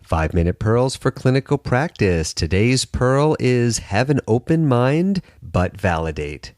5-Minute Pearls for Clinical Practice. Today's pearl is have an open mind, but validate.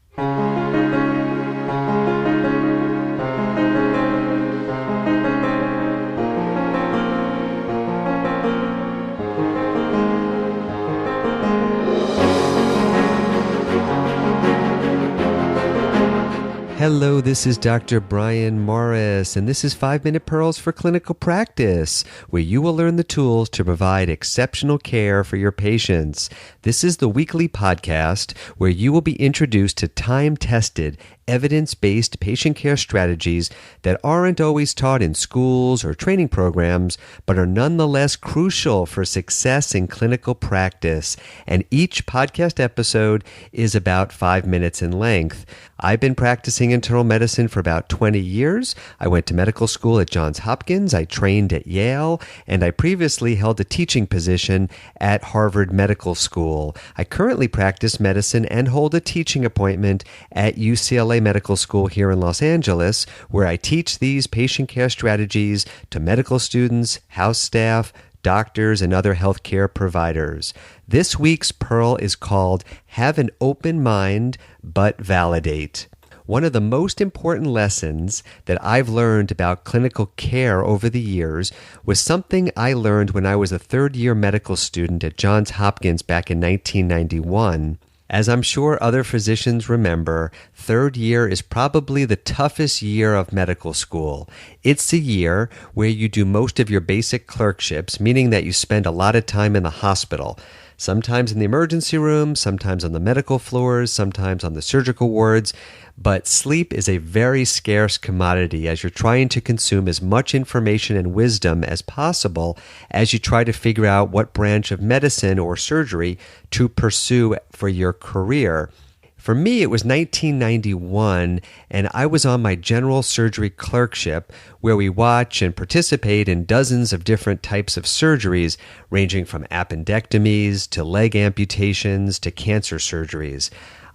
Hello, this is Dr. Brian Morris, and this is 5-Minute Pearls for Clinical Practice, where you will learn the tools to provide exceptional care for your patients. This is the weekly podcast where you will be introduced to time-tested, evidence-based patient care strategies that aren't always taught in schools or training programs, but are nonetheless crucial for success in clinical practice. And each podcast episode is about 5 minutes in length. I've been practicing internal medicine for about 20 years. I went to medical school at Johns Hopkins. I trained at Yale, and I previously held a teaching position at Harvard Medical School. I currently practice medicine and hold a teaching appointment at UCLA Medical School here in Los Angeles, where I teach these patient care strategies to medical students, house staff, doctors, and other healthcare providers. This week's pearl is called Have an Open Mind, but Validate. One of the most important lessons that I've learned about clinical care over the years was something I learned when I was a third-year medical student at Johns Hopkins back in 1991. As I'm sure other physicians remember, third year is probably the toughest year of medical school. It's a year where you do most of your basic clerkships, meaning that you spend a lot of time in the hospital. Sometimes in the emergency room, sometimes on the medical floors, sometimes on the surgical wards. But sleep is a very scarce commodity as you're trying to consume as much information and wisdom as possible as you try to figure out what branch of medicine or surgery to pursue for your career. For me, it was 1991, and I was on my general surgery clerkship, where we watch and participate in dozens of different types of surgeries, ranging from appendectomies to leg amputations to cancer surgeries.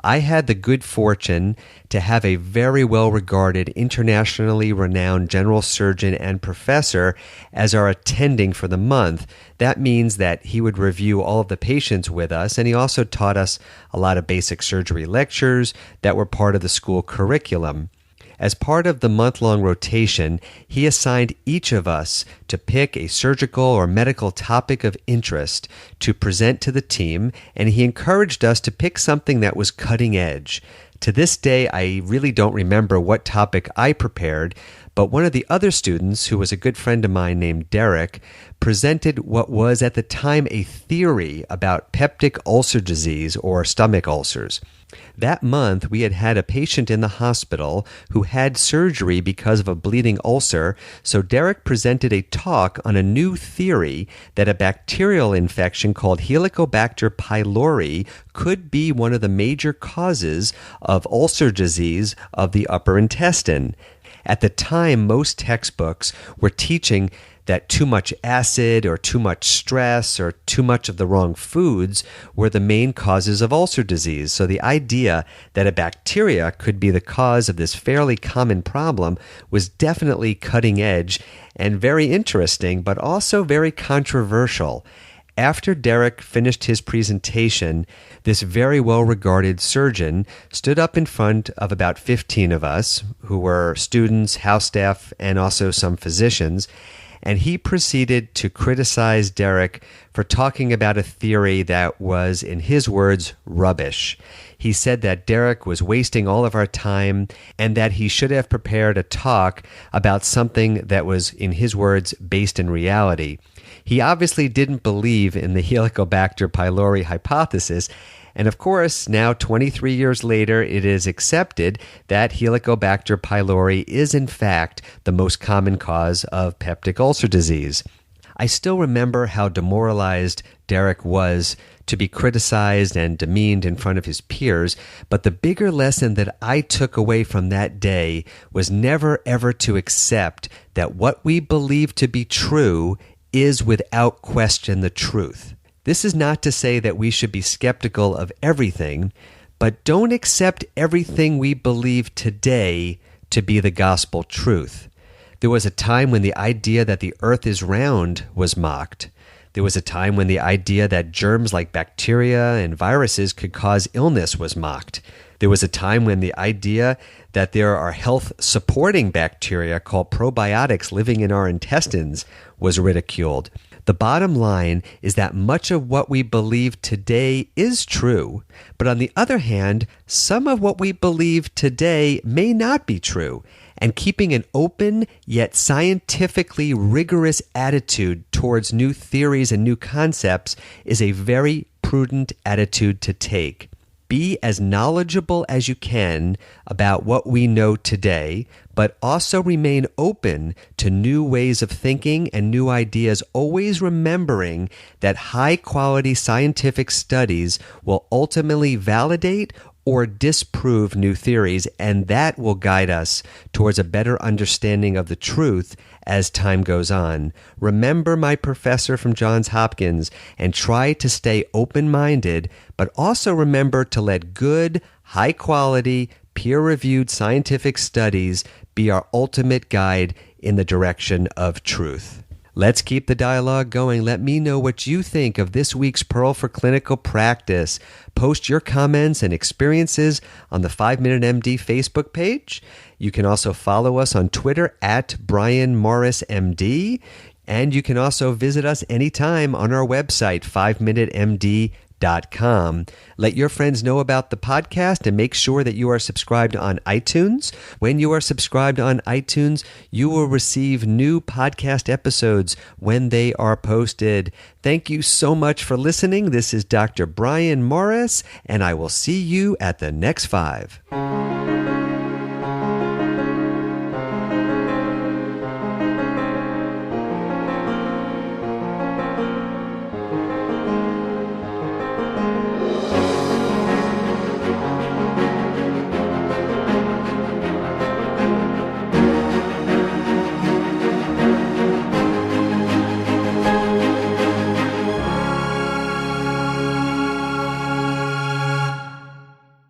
I had the good fortune to have a very well-regarded, internationally renowned general surgeon and professor as our attending for the month. That means that he would review all of the patients with us, and he also taught us a lot of basic surgery lectures that were part of the school curriculum. As part of the month-long rotation, he assigned each of us to pick a surgical or medical topic of interest to present to the team, and he encouraged us to pick something that was cutting edge. To this day, I really don't remember what topic I prepared, but one of the other students, who was a good friend of mine named Derek, presented what was at the time a theory about peptic ulcer disease or stomach ulcers. That month, we had a patient in the hospital who had surgery because of a bleeding ulcer, so Derek presented a talk on a new theory that a bacterial infection called Helicobacter pylori could be one of the major causes of ulcer disease of the upper intestine. At the time, most textbooks were teaching that too much acid or too much stress or too much of the wrong foods were the main causes of ulcer disease. So the idea that a bacteria could be the cause of this fairly common problem was definitely cutting edge and very interesting, but also very controversial. After Derek finished his presentation, this very well-regarded surgeon stood up in front of about 15 of us, who were students, house staff, and also some physicians, and he proceeded to criticize Derek for talking about a theory that was, in his words, rubbish. He said that Derek was wasting all of our time and that he should have prepared a talk about something that was, in his words, based in reality. He obviously didn't believe in the Helicobacter pylori hypothesis, and of course, now 23 years later, it is accepted that Helicobacter pylori is in fact the most common cause of peptic ulcer disease. I still remember how demoralized Derek was to be criticized and demeaned in front of his peers, but the bigger lesson that I took away from that day was never ever to accept that what we believe to be true is without question the truth. This is not to say that we should be skeptical of everything, but don't accept everything we believe today to be the gospel truth. There was a time when the idea that the earth is round was mocked. There was a time when the idea that germs like bacteria and viruses could cause illness was mocked. There was a time when the idea that there are health-supporting bacteria called probiotics living in our intestines was ridiculed. The bottom line is that much of what we believe today is true, but on the other hand, some of what we believe today may not be true. And keeping an open yet scientifically rigorous attitude towards new theories and new concepts is a very prudent attitude to take. Be as knowledgeable as you can about what we know today, but also remain open to new ways of thinking and new ideas, always remembering that high-quality scientific studies will ultimately validate or disprove new theories, and that will guide us towards a better understanding of the truth as time goes on. Remember my professor from Johns Hopkins and try to stay open-minded, but also remember to let good, high-quality, peer-reviewed scientific studies be our ultimate guide in the direction of truth. Let's keep the dialogue going. Let me know what you think of this week's Pearl for Clinical Practice. Post your comments and experiences on the 5 Minute MD Facebook page. You can also follow us on Twitter at Brian Morris MD. And you can also visit us anytime on our website, 5minutemd.com. Let your friends know about the podcast and make sure that you are subscribed on iTunes. When you are subscribed on iTunes, you will receive new podcast episodes when they are posted. Thank you so much for listening. This is Dr. Brian Morris, and I will see you at the next 5.